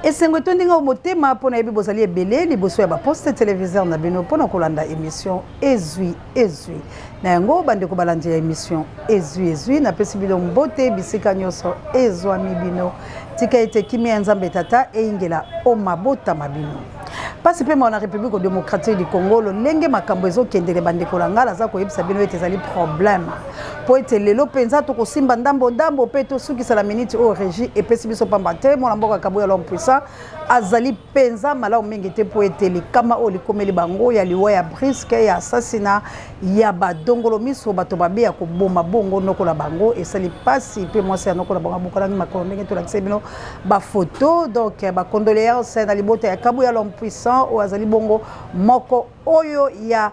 Et c'est un peu au motema pour na bibo zali ebele liboso ya ba poste téléviseur na bino pour na kolanda émission ezui na yango bande ko balandi émission ezui na pesi bilo mbote bisika nyoso ezwami bino tika ete kimi ya nzambe tata eingela o mabota mabino pasi pe na République démocratique du Congo lo lenge makambo ezokendele bande kolanga za ko yebisa bino ete zali problème po ete lelo penza to kosimba ndambo pe to sukisa la minute au régie et pesi biso pamba te mo mboka kabo ya l'homme puissant azali penza mala omengete po ete likama o likomeli bango ya liwa ya brisque ya assassinat ya badongolo miso bato babe ya koboma bongo nokola bango esali pasi pe mwasi nokola bango bokola makolo ndenge to lakise bino ba photo donc ba condoléances na libota ya kabo ya l'homme puissant o azali bongo moko oyo ya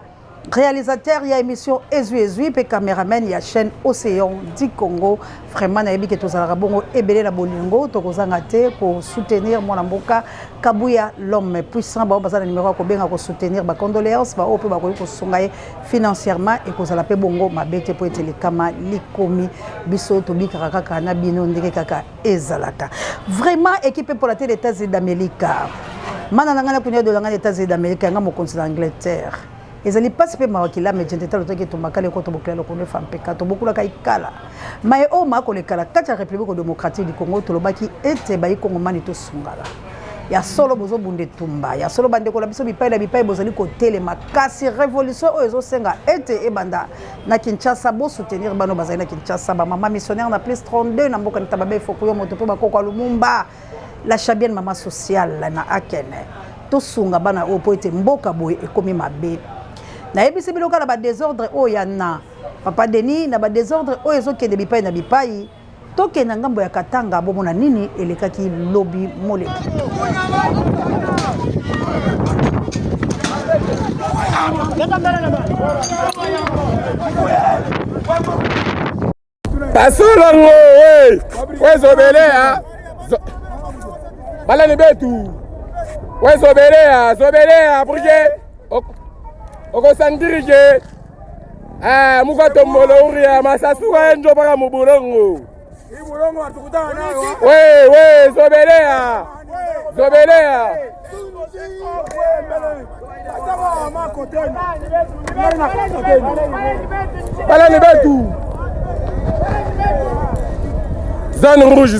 réalisateur ya émission ezui pe caméraman ya chaîne Océan du Congo vraiment na yebi ke tozala bongo ebele na bolingo to kozanga te ko soutenir mwana mboka kabuya l'homme puissant ba bazana numéro ko benga ko soutenir ba condoléances ba ope ba ko sunga financièrement et kozala pe bongo mabete po etele kama likomi biso to bikaka kaka na bino ndeke kaka ezalaka vraiment équipe pour la télé des États-Unis d'Amérique mana nangana kunya de l'Angleterre des États-Unis d'Amérique nga mo continent d'Angleterre. Ils allaient pas se faire marocain là, mais j'étais le temps que tu m'as calé contre le connu femme pécato beaucoup la caïkala. Mais au ma collègue la quatre République démocratique du Congo, tout le bas qui était baï Congo manito sungala. Ya solo bozo bunde tumba, ya solo bande kola biso bipai la bipai bozali côté les makasi révolution ozo senga ete ebanda na Kinshasa bo soutenir bano bazali na Kinshasa ba maman missionnaire na plus 32 na mboka ntababe fokuyo moto pe bakoko Lumumba la chabienne maman sociale na akene. To sunga bana o po ete mboka boy ekomi mabe. Na yebisi biloka na ba désordre o yana papa Denis na ba désordre o ezokende bipai na bipai toke na ngambo ya Katanga bomona nini elekaki lobby moleki Pasolango we zobelea bala ni betu we zobelea porque okosandirije mukatomolo uria masasuka enjo baka mubulongo ibulongo atukutana nayo we zobelea bala ni betu zone rouge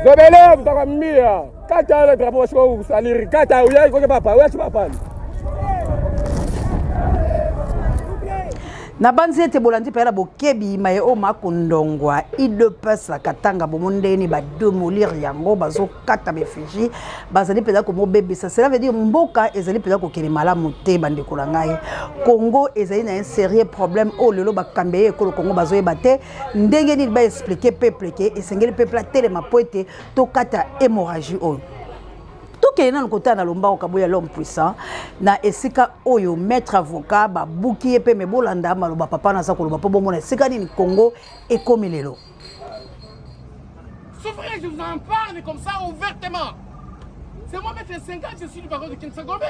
Zobelea tutakwambia kata ile drapo sio usaliri kata uyai kwa papa wewe papa na banzi ete bolandi pela bokebi maye o makondongwa ide pesa Katanga bomondeni ba demolir yango bazo kata befishi bazali pela ko mobebisa cela veut dire mboka ezali pela ko kele malamu te bande kolangai Congo ezali na un sérieux problème o lelo bakambeye ko Congo bazo ebate ndenge ni ba expliquer peuple ke esengeli peuple a telema poete to kata hémorragie o qui est dans le côté de l'omba au l'homme puissant na esika oyo maître avocat ba buki epe me bolanda maloba papa na sa koloba po bomona esika ni Congo et comme lelo. C'est vrai, je vous en parle comme ça ouvertement. C'est moi maître 5 ans, je suis du baron de Kinsagombe.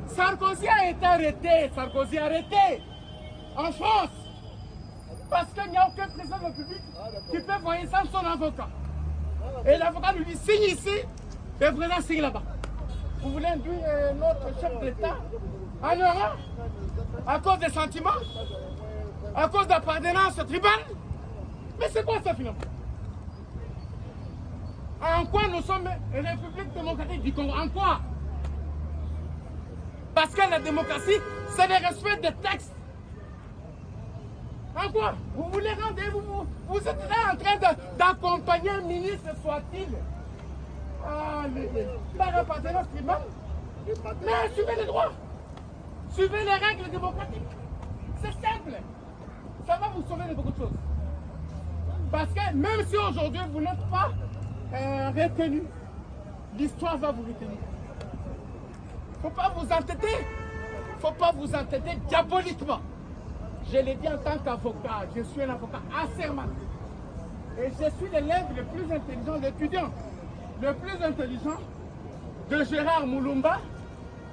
Sarkozy a été arrêté en France parce qu'il n'y a aucun président de la République qui peut voyer sans son avocat. Et l'avocat lui signe ici. Et vous allez signer là-bas. Vous voulez induire notre chef d'État en Europe à cause des sentiments, à cause d'appartenance tribale. Mais c'est quoi ça finalement? En quoi nous sommes une République démocratique du Congo? En quoi? Parce que la démocratie, c'est le respect des textes. En quoi? Vous voulez rendre, vous êtes là en train d'accompagner un ministre, soit-il. Par appartenance tribale. Mais suivez les droits. Suivez les règles démocratiques. C'est simple. Ça va vous sauver de beaucoup de choses. Parce que même si aujourd'hui vous n'êtes pas retenu, l'histoire va vous retenir. Il ne faut pas vous entêter. Il ne faut pas vous entêter diaboliquement. Je l'ai dit en tant qu'avocat. Je suis un avocat assermenté. Et je suis l'élève le plus intelligent, l'étudiant le plus intelligent de Gérard Moulumba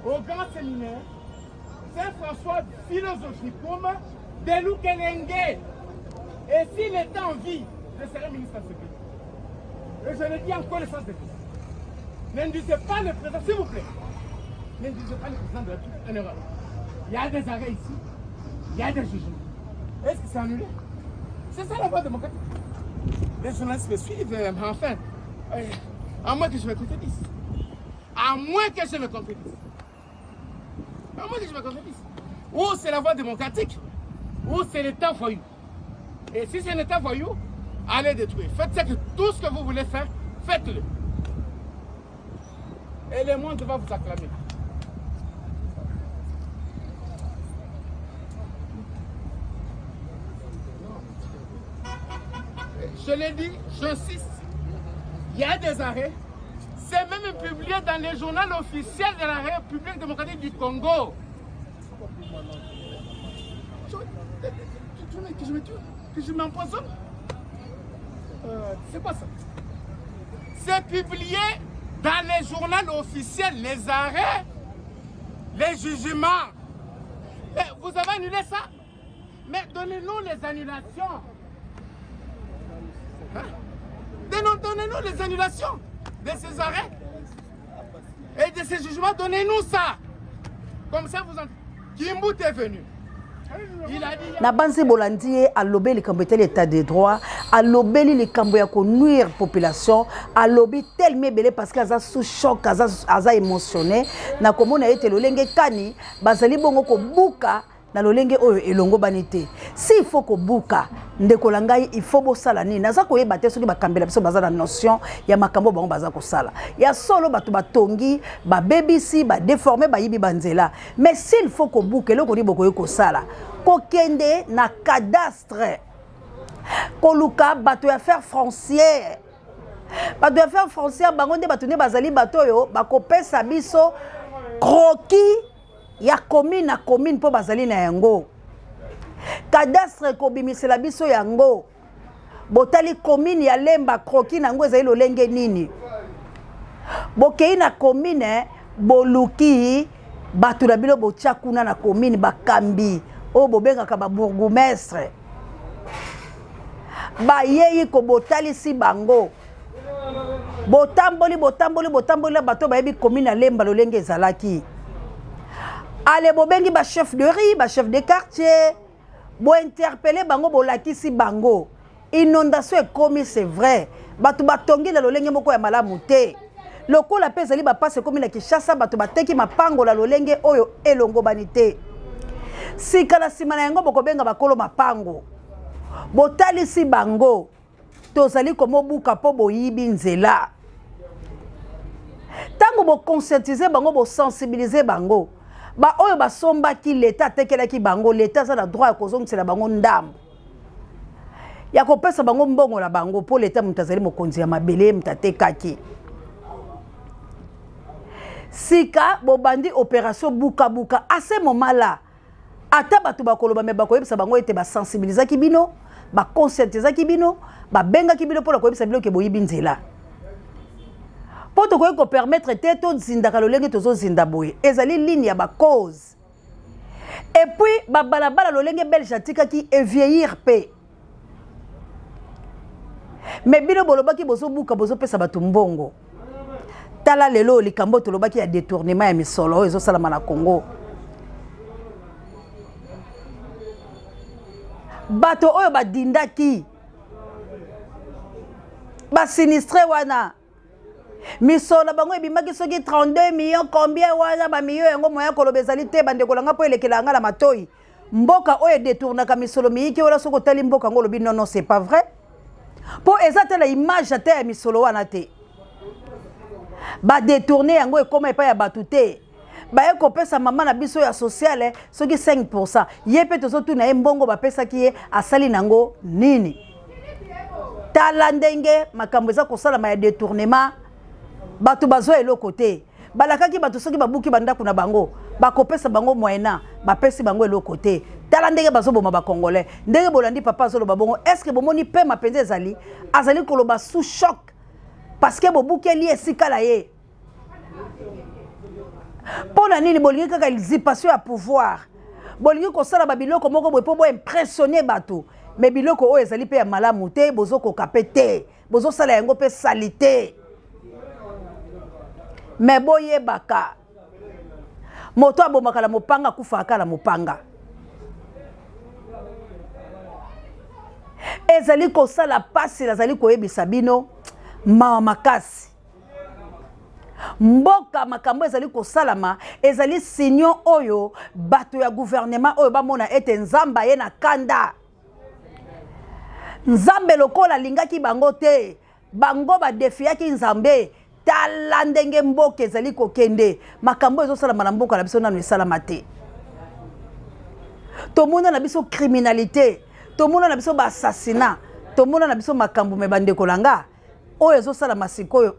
au grand séminaire Saint-François Philosophicum de Lukelenge. Et s'il était en vie, je serais ministre de ce pays. Et je le dis en connaissance de cause. N'induisez pas le président, s'il vous plaît. N'induisez pas le président de la République en erreur. Il y a des arrêts ici, il y a des jugements. Est-ce que c'est annulé? C'est ça la voie démocratique. Les journalistes me suivent, mais enfin, à moins que je me contredise. À moins que je me contredise. À moins que je me contredise. Ou c'est la voie démocratique, ou c'est l'État voyou. Et si c'est l'État voyou, allez détruire. Faites tout ce que vous voulez faire, faites-le. Et le monde va vous acclamer. Je l'ai dit, j'insiste, il y a des arrêts. C'est même publié dans le journal officiel de la République démocratique du Congo. Que je me tue, que je m'empoisonne. C'est quoi ça? C'est publié dans les journaux officiels, les arrêts, les jugements. Et vous avez annulé ça? Mais donnez-nous les annulations. Hein? Donnez-nous les annulations de ces arrêts et de ces jugements. Donnez-nous ça. Comme ça, vous en... Kimbout est venu. Il a dit... Nabanzi Bolandi a lobé les camboyens l'état de droit, a lobé les camboyens pour nuire population, a lobé tellement belé parce qu'ils sont sous choc, ils sont émotionnés. Na komo na été le lenge kani, bazali bongo ko buka na lo lenge oyo elongo banité. S'il faut ko buka ndeko langai il faut bosala ni naza ko yeba te soki bakambela biso baza na notion ya makambo bango baza ko sala ya solo bato batongi ba BBC ba déformer ba yibi banzela. Mais s'il faut ko buka eloko ni boko ko sala ko kende na cadastre ko luka bato ya faire foncière bato ya faire foncière bango nde bato ne bazali bato yo bakopesa biso croquis ya commune na commune po bazali na yango. Cadastre ko bimisela biso yango. Botali commune ya Lemba croquis nango ezali lolenge nini. Bokei na commune boluki batu na bilo botia kuna na commune bakambi o bobengaka ba bourgmestre. Ba yeyi ko botali si bango. Botamboli bato ba yebi commune ya Lemba lolenge ezalaki. Allez bobengi ba chef de riz, ba chef de quartier, bo interpeller bango bo lakisi bango. Inondation est commis, c'est vrai. Batu batongi la lolenge moko ya malamu te. Loko la pezali ba passe comme na Kinshasa batu bateki mapango la lolenge oyo elongo banité. Sika la simana yango boko benga bakolo mapango. Botali si bango. Tozali komo buka po boyibi nzela. Tango bo conscientiser bango bo sensibiliser bango. Ba oyo ba somba ki l'état tekela ki bango l'état ça na droit ko zongisa bango ndambo ya ko pesa bango mbongo la bango po l'état mutazali mokonzi ya mabele mtatekaki sika bo bandi opération buka buka à ce moment là ata batu bakoloba me bakoyebisa bango ete ba sensibiliser ki bino ba conscientiser ki bino ba benga ki bino po la koyebisa bino ke boyibi nzela. Pour te permettre de tout zindaka lolenge tozo zindaboye ezali ligne ya ba cause et puis ba balabala lolenge belge tika ki e vieillir pe mais bino bolobaki bozo buka bozo pesa batu mbongo tala lelo likambo tolobaki ya détournement ya misolo ezo salama na Congo bato oyo badindaki ba sinistre wana misolo bango ebimaki soki 32 millions combien wana ba millions yango moya kolobezali te bande kolanga po elekela ngala matoi mboka oyo détournaka misolo miyiki wala soko tali mboka ngo lobi non c'est pas vrai po ezata la image ate ya misolo wana te ba détourner yango ekoma epa ya batu te ba eko pesa mama na biso ya sociale soki 5% yepe tozo tuna ye mbongo ba pesa ki ye asali nango nini tala ndenge makambo eza kosala ma ya détournement bato bazo eloko te balakaki bato soki babuki bandako na bango bakopesa bango moyena bapesi bango eloko te tala ndenge bazoboma ba congolais ndenge bolandi papa azoloba bongo est-ce que bomoni pe mapenzi azali koloba sous choc parce que bobuki eli esika la ye Pour la nini bolingi kaka usurpation à pouvoir. Bolingi ko sala ba biloko moko boye po bo impressionner bato. Mais biloko o ezali pe ya malamu te, bozo ko kapete, bozo sala yango pe salité. Mais boye baka. Moto abomaka la mopanga kufa aka la mopanga. Ezali ko sala pasi lazali ko yebisa bino mawa makasi. Mboka makambo ezali ko salama ezali sinyo oyo bato ya gouvernement oyo bamona ete nzamba ye na kanda. Nzambe lokola lingaki bango te, bango ba defiaki nzambe, tala ndenge mboka ezali ko kende, makambo ezo salama na mboka na biso nanu esalama te. Tomona na biso criminalité, tomona na biso ba assassinat, tomona na biso makambo me bande kolanga, oyo ezo salama sikoyo,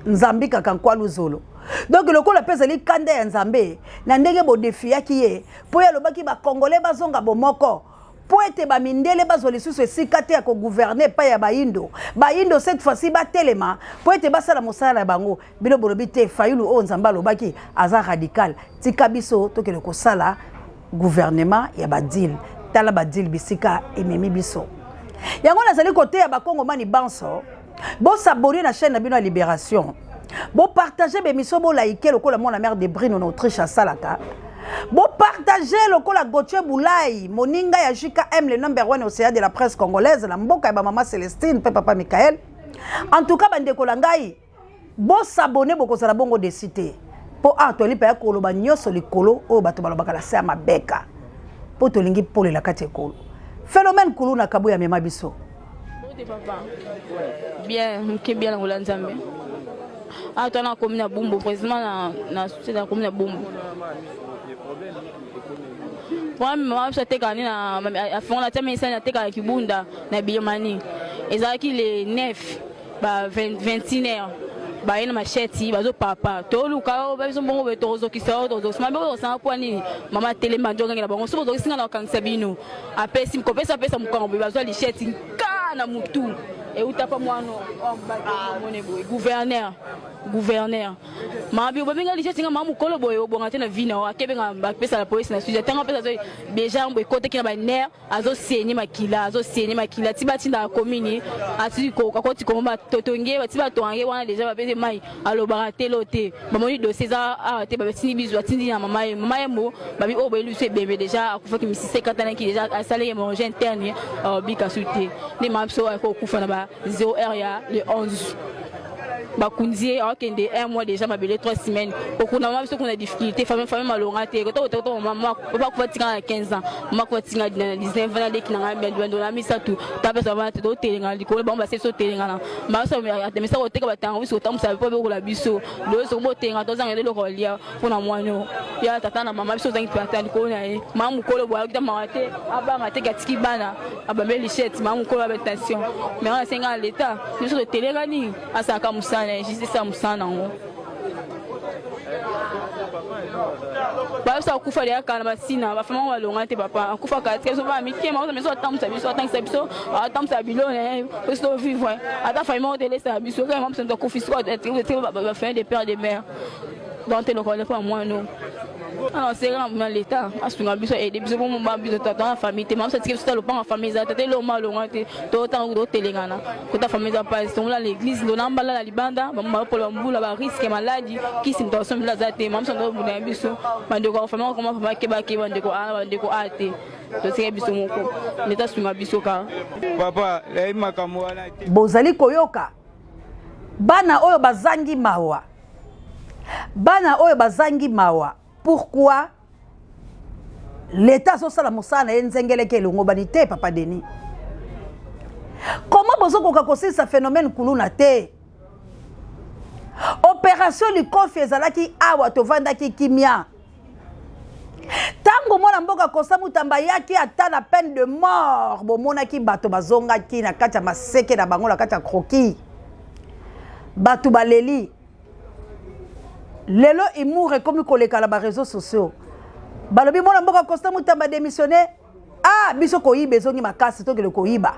nzambi kaka nkwalu zolo. Donc lokola pesa li kanda ya nzambe, na ndenge bo defiaki ye, po ya lobaki ba Congolais bazonga bomoko. Po ete ba mindele bazoli susu esika te ya ko gouverner pa ya baindo. Baindo cette fois-ci ba telema, po ete basala mosala bango, bino bolobi te fayulu o nzamba lobaki aza radical. Tika biso tokele ko sala gouvernement ya badil. Tala badil bisika ememi biso. Yango nazali côté ya ba Kongomani banso, bo s'abonner na chaîne na bino ya Libération. Bo partager be miso bo like lokola mona mère de Brino en Autriche à Salaka. Bon partager lokola Gauthier Boulay, moninga ya JKM le number 1 océan de la presse congolaise, la mboka ya maman Célestine, papa Michael. En tout cas bande kolangai, bon s'abonner boko sala bongo de cité. Po Antoine pa ya koloba nyoso likolo o bato balobaka la sa mabeka. Po tolingi pole la kati ekolo. Phénomène kulu na kabu ya mema biso. Bien, qui bien en Nzambe. Ah, toi na commune Bumbu, précisément na société de commune Bumbu. Moi, maman, je t'ai gagné na fond la tête mais ça na t'ai gagné Kibunda na Biomani. Ezaki les 9 ba 21h. Ba ina macheti bazo papa to luka ba biso bongo betozo kisao to sma ba sa kwani mama tele manjonga na bongo so to singa na kanisa bino apesi mkopesa pesa mkongo bazo licheti kana mutu et utapa mwano gouverneur mabi obenga licheti nga mamu kolo boyo bonga te na vina akebenga bapesa la police na sujet tanga pesa déjà mbo côté ki na ba ner azo senye makila tibati na commune ati ko akoti ko mba totonge batiba toange wana déjà ba pese mai alobara telote bamoni dossier za te ba betini bizu atindi na mama mo babi o boyelu se bébé déjà akufa ki misi 50 ki déjà a salé manger interne bika suté ni mapso ko kufa na ba 0 heure ya le 11 bakunzi akende 1 mois déjà mabele 3 semaines okuna mama biso kuna difficulté famille malonga te ko mama ba ko fatinga 15 ans mama ko fatinga 19 ans de kinanga mbendo na misatu tapesa bana te do telenga likolo ba so telenga na ma so atemisa ko teka batanga biso tamusa po be ko la biso lo so mo tenga to zanga de lo ko lia pona mwano ya tata na mama biso zangi patani ko na e mamu kolo bo akita mawate abanga te katiki bana abameli chete mamu kolo ba tension mais on senga l'état biso to telenga ni asaka musa juste ça musana ngo ba sa kufa ya kana basina ba fama walonga te papa kufa ka te so ba mi kema so meso tamsa biso atansa biso atamsa bilone so vivre ata fa mo de laisser biso quand même so kufi so ba fin de père de mère donc te le connais pas moi non. Alors c'est vraiment l'état asunga biso et biso mo ba biso tata na famille te mam sa tike so lo pa famille za tete lo malonga te to tango do telengana ko ta famille za pas so la l'église lo nambala la libanda ba mo polo mbula ba risque maladie qui symptômes la za te mam so do bu na biso bande ko famille ko ma papa ke ba ke bande ko ana bande ko ate to c'est biso moko l'état sunga biso ka papa lai makambo wana bozali koyoka bana oyo bazangi mawa pourquoi l'état social mosana enzengeleke longo banité papa Denis comment bozoko kakosi sa phénomène kuluna te opération likofi ezalaki awa tovandaki kimia tango mona mboka kosa mutamba yaki ata na peine de mort bomonaki bato bazongaki na kati ya maseke na bango na kati ya kroki bato baleli lelo imour comme koleka na ba réseaux sociaux balobi mona mboka Constant Mutamba démissionné biso koyiba ezongi makasi to ke le koyiba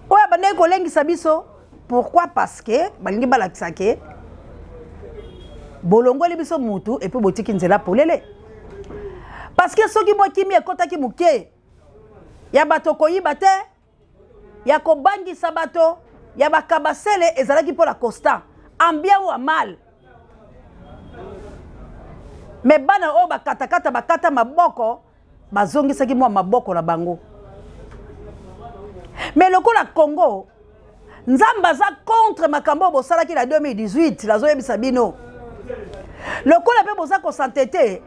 oya bande ko lengisa biso pourquoi parce que balingi balakisa ke bolongo li biso mutu et puis botiki nzela polele. Parce que soki mo kimi ekotaki muke ya bato koyiba te ya kobangisa bato ya bakabasele ezalaki pour la constant en bien ou en mal. Mais bana o bakata maboko bazongisaki mwa maboko na bango. Mais lokola Congo Nzamba za contre makambo bosalaki la 2018 la zoyebisa bino. Lokola pe boza ko santete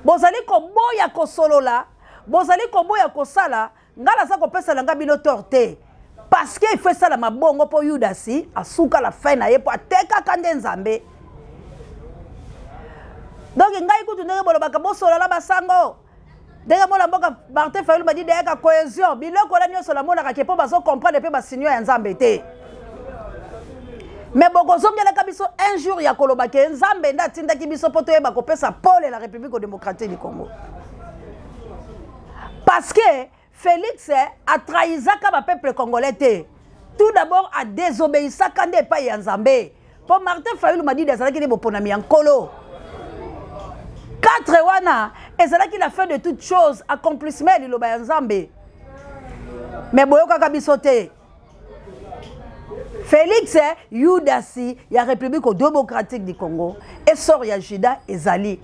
bozali ko boya ko solola bozali ko boya ko sala ngala za ko pesa langa bino torte parce que il fait ça la mabongo po Yudasi asuka la fin na ye po ateka kande Nzambe. Donc ngai kutu ndenge bolobaka bosola la basango. Ndenge mola mboka Martin Fayulu m'a dit de cohésion biloko la nyoso la mona ka po bazo comprendre pe ba sinyo ya Nzambe te. Mais bokozongela kabiso un jour ya kolobake Nzambe nda tindaki biso poto yeba kopesa pole la République démocratique du Congo. Parce que Félix a trahi le peuple congolais. Tout d'abord a désobéi quand il pas Nzambe. Pour Martin Fayulu m'a dit des années qu'il est boponami en colo. 4 wana et c'est là qu'il a fait de toutes choses accomplissement de l'Oba Nzambe. Mais boyoka kabisote. Félix Yudasi ya République démocratique du Congo et sort ya Juda ezali.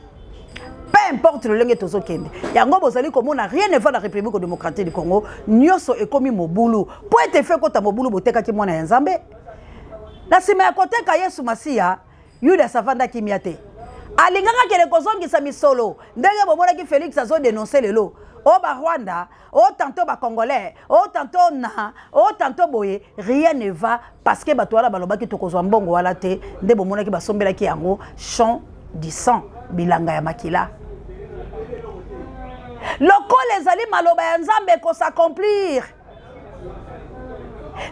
Peu importe le langue tozo kende. Yango bozali comme on a rien ne fait la République démocratique du Congo, nyoso ekomi mobulu. Pour être fait kota mobulu boteka ki mwana Nzambe. Na sima ya koteka Yesu Masia, Yuda savanda kimiate. Alinganga kele kozongisa misolo. Ndenge bomona ki Félix azo dénoncer lelo. Oh ba Rwanda, oh tantôt ba Congolais, oh tantôt na, oh tantôt boye, rien ne va parce que batwala baloba ki tokozwa mbongo wala te, nde bomona ki basombela ki yango champ du sang bilanga ya makila. Loko les ali maloba ya Nzambe ko s'accomplir.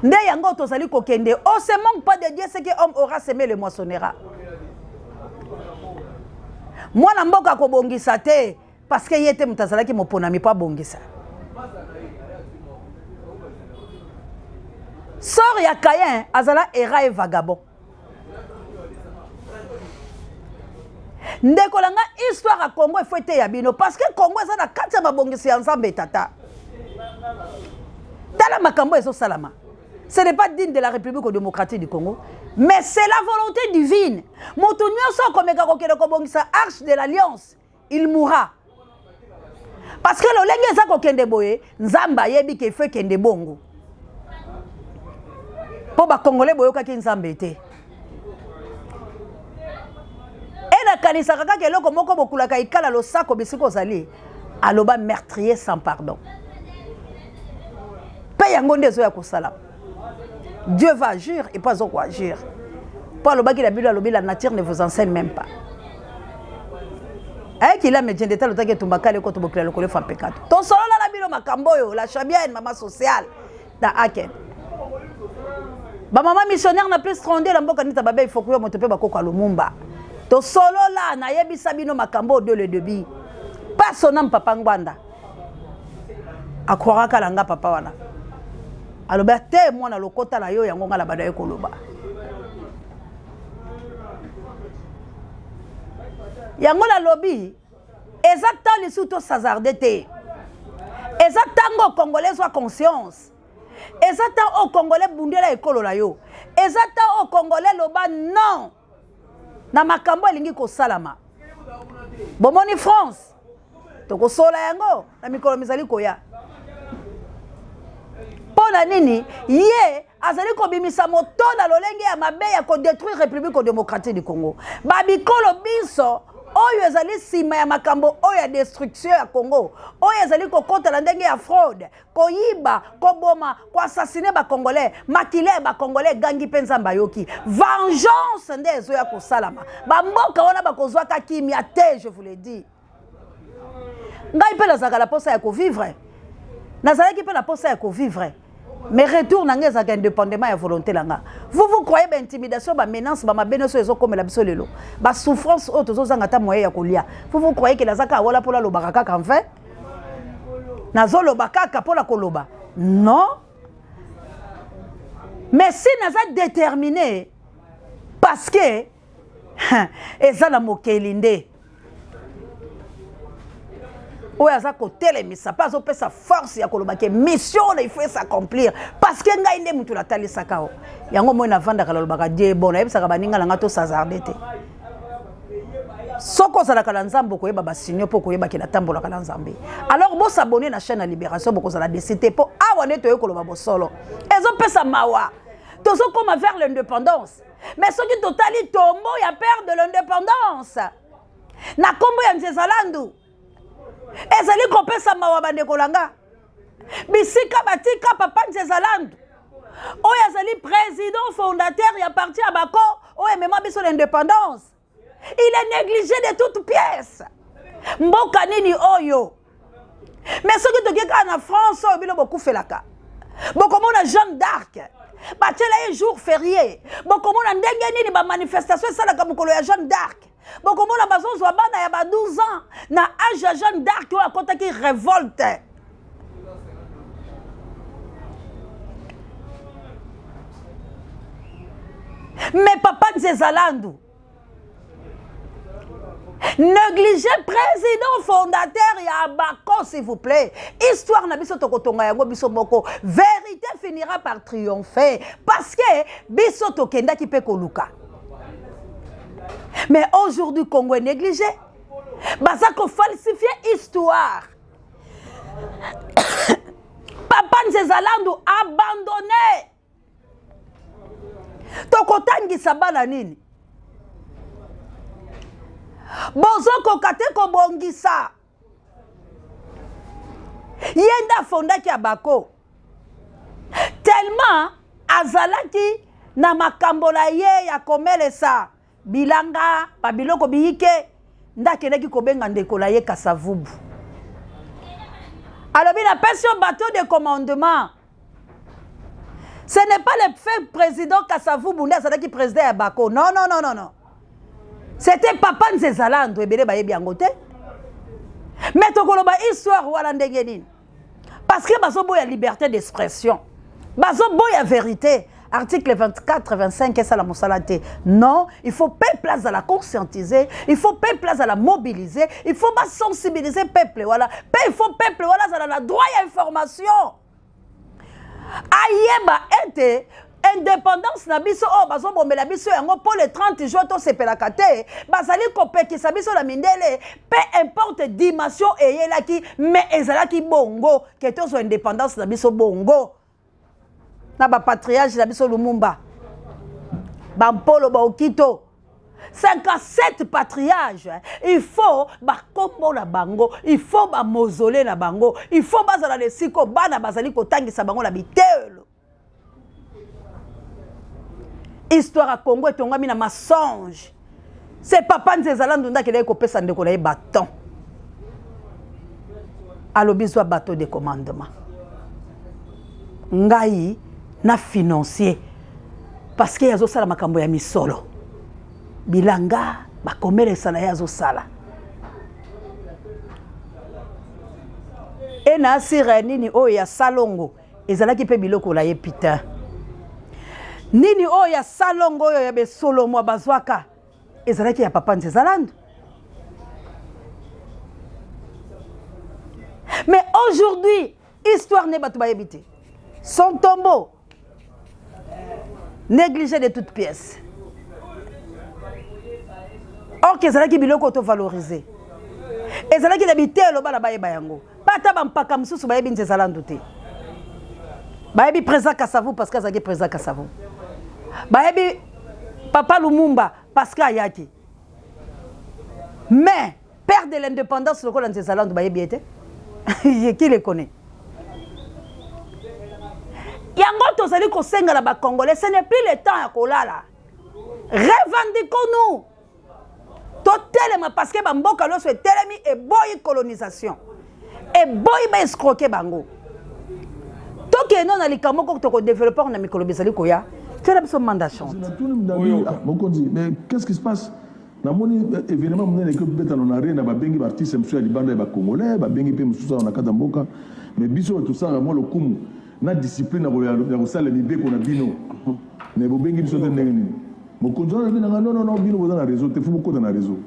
Nde yango tozali kokende, on se manque pas de Dieu ce que homme aura semé le moissonnera. Mwana mboka ko bongisa te parce que yete mutazalaki moponami pa bongisa. Sort ya Caïn azala era et vagabond. Ndeko langa histoire à Congo faut te ya bino parce que Congo ça na kati ba bongisa ya Nzambe tata. Tala makambo ezo salama. Ce n'est pas digne de la République démocratique du Congo, mais c'est la volonté divine. Moto nyoso komeka kokele ko bongisa arche de l'alliance, il mourra. Parce que le lenge za kokende boye, Nzamba yebi ke fe kende bongo. Po ba Congolais boyo ka ki Nzambe te. Na kanisa kaka keloko moko bokulaka ikala lo sako bisiko zali aloba meurtrier sans pardon. Pe yango ndezo ya kosala. Dieu va agir et pas quoi agir. Pour aloba ki la Bible alobi la nature ne vous enseigne même pas. Ay ki la medien d'état lotaki tumbakale ko tobokela lokole fa pekato. Ton solo la bilo makamboyo la chabienne maman sociale da Aken. Ba maman missionnaire na plus trondé la mboka nita babe il faut que yo moto pe bakoko Lumumba. To solo la na yebisa bino makambo de le début. Pas son âme papa Ngwanda. Akwara kalanga papa wana. Aloba te mwana lokota na yo yango ngala badaye koloba. Yango la lobby exactement les sous to sazardete. Exactement Congolais soit conscience. Exactement au Congolais bundela ekolo la yo. Exactement au Congolais loba non. Na makambo elingi ko salama. Bomoni France. Toko sola yango na mikolo mizali koya. Pona nini ye azali ko bimisa moto na lolenge ya mabe ya ko détruire République démocratique du Congo. Ba bikolo biso oyo ezali sima ya makambo oyo ya destruction ya Congo. Oyo ezali ko kota la ndenge ya fraude, ko yiba, ko boma, ko assassiner ba Congolais, makile ba Congolais gangi penza mbayoki. Vengeance nde ezo ya ko salama. Ba mboka wana ba kozwa ka kimia te, je vous le dis. Ngai pe nazaka la posa ya ko vivre. Nazalaki pe la posa ya ko vivre. Mais retour na ngeza indépendamment ya volonté langa. Vous croyez ba intimidation, ba menace, ba mabeneso ezo comme la biso lelo. Ba souffrance auto zo zanga ta moyen ya kolia. Vous croyez que nazaka wala pola lobaka kaka en fait? Nazo lobaka kaka pola koloba. Non. Mais si naza déterminé parce que eza na mokeli nde oyo aza kotelemisa mpe azopesa force ya koloba ke mission na il faut s'accomplir parce que ngai nde mutu natalisaka o yango moi navandaka nalobaka die bon nayebisaka baninga na nga tosazarde te soko ozalaka na nzambe okoyeba basinio mpo okoyebaki natambolaka na nzambe alors bosabone na chaîne ya libération bokozala desite mpo awa nde toye koloba bosolo ezopesa mawa tozokoma vers l'indépendance mais soki totali tombo ya père de l'indépendance na kombo ya Nzezalandu ezali kopesa mawa bandeko langa bisika batika papa Nzezalandu oyo azali président fondateur ya parti ya bako oyo emema biso l'indépendance. Il est négligé de toutes pièces. Mboka nini oyo. Mais ce que tu as en France, il y a beaucoup fait la cas. Beaucoup de Jeanne d'Arc. Batela un jour férié. Beaucoup de ndenge ba manifestation ça la kabukolo ya Jeanne d'Arc. Beaucoup de bazo bana ya ba 12 ans na âge ya Jeanne d'Arc ou à côté qui révolte. Mais papa Nzezalandu négligez président fondateur ya Bako s'il vous plaît. Histoire na biso tokotonga yango biso boko. Vérité finira par triompher parce que biso tokenda ki pe koluka. Mais aujourd'hui Congo est négligé. Baza ko falsifier histoire. Papa Nzezalandu abandonné. Tokotangisa bana nini? Bozoko kate ko bongisa. Yenda fondaki ya Bako. Tellement azalaki na makambo na ye ya komelesa bilanga babiloko biyike ndakeleki kobenga ndeko na ye Kasavubu. Alors il a pesi un bateau de commandement. Ce n'est pas le fait président Kasavubu nda azalaki président ya Bako. Non non non non non. C'était papa Nzezalandu ebele bayebi yango te. Mais tokoloba histoire wala ndenge nini. Parce que bazo boya liberté d'expression. Bazo boya vérité. Article 24, 25 et ça la mosalate. Non, il faut payer place à la conscientiser, il faut payer place à la mobiliser, il faut pas sensibiliser peuple voilà. Il faut peuple voilà ça la droit à information. Ayeba était indépendance na biso o bazo bombela biso yango pour les 30 jours to sepelaka te bazali kopekisa biso na mindele peu importe dimension eyelaki mais ezalaki bongo que tozo indépendance na biso bongo na ba patriarche na biso Lumumba ba Mpolo ba Okito 57 patriarches il faut ba kombo na bango il faut ba mausolée na bango il faut bazala le siko bana bazali kotangisa bango na bitelo. Histoire à Congo et tongami na mensonge. C'est papa Nzezalandu nda kele ko pesa ndeko na bâton. Alobizwa bateau de commandement. Ngai na financier parce que yazo sala makambo ya misolo. Bilanga ba komelesa na yazo sala. Et na sire nini o ya salongo ezalaki pe biloko la ye pita. Nini o ya salongo ya be Solomo bazwaka ezalaki ya papa Nzezalandu. Mais aujourd'hui, histoire n'est pas tout baébité. Son tombeau négligé de toutes pièces. Or que ezalaki biloko to valoriser. Ezalaki d'habiter lo bala bayeba yango. Pata bampaka msusu bayebi Nzezalandu te. Bayebi président Kasavubu parce que azaki président Kasavubu. Bayebi papa Lumumba parce que ayaki. Mais père de l'indépendance le col Nzezalandu bayebi était. Qui les connaît? Yango tozali ko senga la ba Congolais, ce n'est plus le temps à kolala. Revendiquons-nous. Totalement parce que bamboka lo so telemi et boy colonisation. Et boy ba escroquer bango. Toke non na likambo ko to développeur na mikolo bezali ko ya. C'est la personne mandat chante. Mais qu'est-ce qui se passe? Na moni événement mné que beta na arena ba bengi ba artiste monsieur libanda ba congolais ba bengi pe mususa na kata mboka mais biso tout ça moi le kumu na discipline na ko sala libé ko na bino mais bo bengi biso ndenge nini mokonzi wana bina non non bino boza na réseau te faut beaucoup na réseau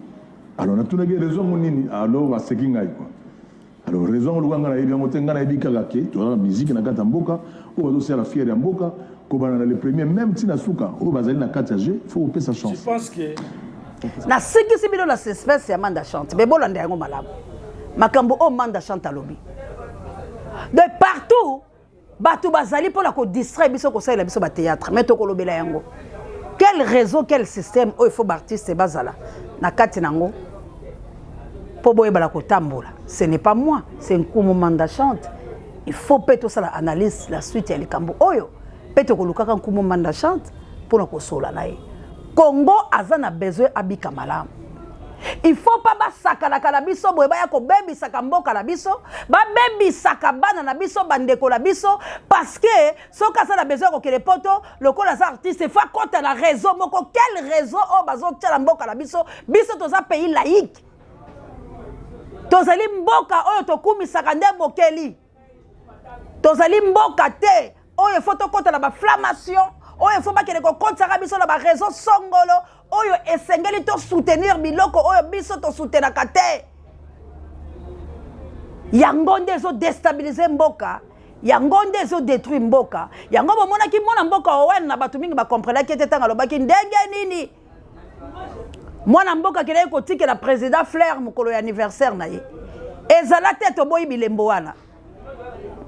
alors na tuna ke raison nini alors a seki ngai quoi alors raison lu ngana yebi ngote ngana yebi kaka ke to la musique na kata mboka o bazo ser la fière ya mboka ko bana le premier même tina suka o bazali na kata je faut oper sa chance. Je pense que na seki sibilo la espèce ya manda chante be bolanda yango malamu makambo o manda chante alobi de partout bato bazali pour la ko distraire biso ko sala biso ba théâtre mais to ko lobela yango quel réseau quel système o il faut artiste bazala na kati nango po boye bala ko tambola ce n'est pas moi c'est un coup manda chante il faut peut ça la analyse la suite ya likambo oyo peut ko lukaka un coup manda chante pour ko sola na ye Congo azana besoin abika malamu. Il faut pas basaka la kalabiso boye baya ko bebi saka mboka la biso, ba bebi saka bana na biso bandeko la biso parce que soka ça la besoin ko kele poto, lokola za artiste fa compte la réseau moko quel réseau o bazo tala mboka la biso, biso toza pays laïque. Tozali mboka oyo tokumi saka nde mokeli. Tozali mboka te oyo faut to compte la ba flammation. Oyo faut pas que les comptes biso na ba réseau songolo oyo esengeli to soutenir biloko oyo biso to soutenir kate yango ndezo déstabiliser mboka yango ndezo détruire mboka yango bomona ki mona mboka owen na batu mingi ba comprendre ki etanga lobaki ndenge nini mwana mboka kele ko tikela président Flair mukolo ya anniversaire na ye ezala tete boyi bilembo wana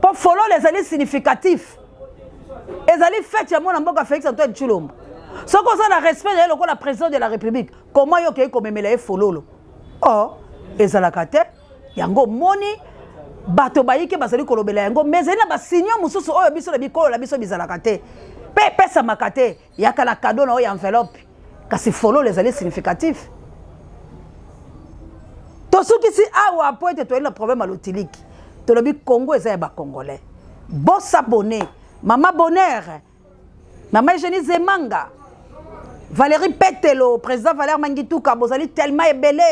po follow les alliés significatifs. Ezali fait ya mona mboka Félix Antoine Tshilombo. Soko ça na respect de loko la président de la République. Comment yo ke ko memela e fololo. Oh, ezala kate yango moni bato bayike bazali kolobela yango mais ezali na ba signo mususu oyo biso na bikolo la biso bizala kate. Pe pesa makate yaka la cadeau na oyo enveloppe. Kasi fololo les alliés significatifs. To soki si awa poete to le problème à l'otiliki. To lobi Congo ezali ba congolais. Bon s'abonner. Maman Bonheur, Maman Eugénie Zemanga, Valérie Petelo, président Valère Mangituka, Bozali tellement ébélé.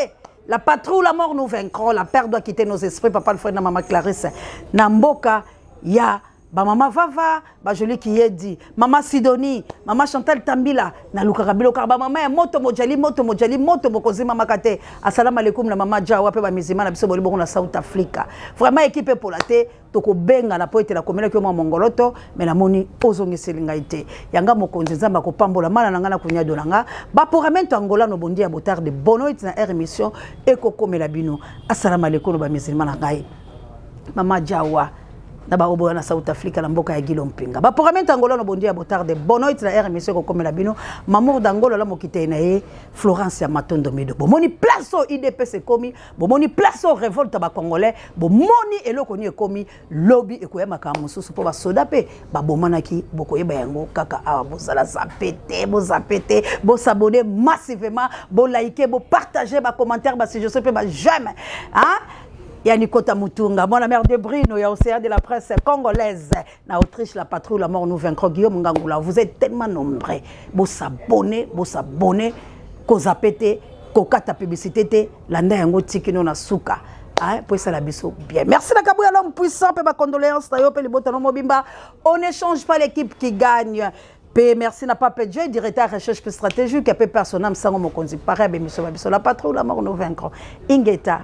La patrouille, la mort nous vaincrons. La peur doit quitter nos esprits. Papa le frère de Maman Clarisse. Namboka, ya, ba Maman Vava, ba joli qui est dit. Maman Sidonie, Maman Chantal Tambila, na Lukarabilo Karba, Maman moto mojali, moto mokozi Maman Kate. Assalamu alaikum la Maman Jawa, pe ba mizima na biso bolibo na South Africa. Vraiment équipe pour la té. Toko benga na poete la komela kyo mongoloto mais na moni ozongi selingaite yanga mokonzi nzamba ko pambola mana nanga na kunya donanga ba programmento angola no bondi ya botar de bonoit na émission eko komela bino assalamu alaikum ba musulman na ngai Mama Jawa na ba obo na South Africa na mboka ya Gilo Mpinga ba programmento angola no bondi ya botar de bonoit na émission eko komela bino mamour d'angola la mokite na ye Florence ya Matondo Mido bomoni place au IDPC komi bomoni place au révolte ba congolais bomoni eloko ni ekomi lobby ekoyema ka mususu po ba soda pe ba bomanaki bokoyeba yango kaka awa bozala zapete bo s'abonner massivement bo liker bo partager ba commentaire ba si je sais pe ba j'aime hein. Yani Kota Mutunga, mon mère de Brino, il y a océan de la presse congolaise. Na Autriche, la patrouille, la mort nous vaincra. Guillaume Ngangula, vous êtes tellement nombreux. Vous s'abonnez, ko zapete, ko kata publicité, landa yango tikino na suka. Hein, pour ça la biso bien. Merci la Kabouya l'homme puissant, pe ma condoléance, tayo pe le botano mobimba. On n'échange pas l'équipe qui gagne. P merci n'a pas Dieu, directeur recherche plus stratégique, pe personnel sango mokonzi. Pareil, monsieur la patrouille, la mort nous vaincra. Ingeta.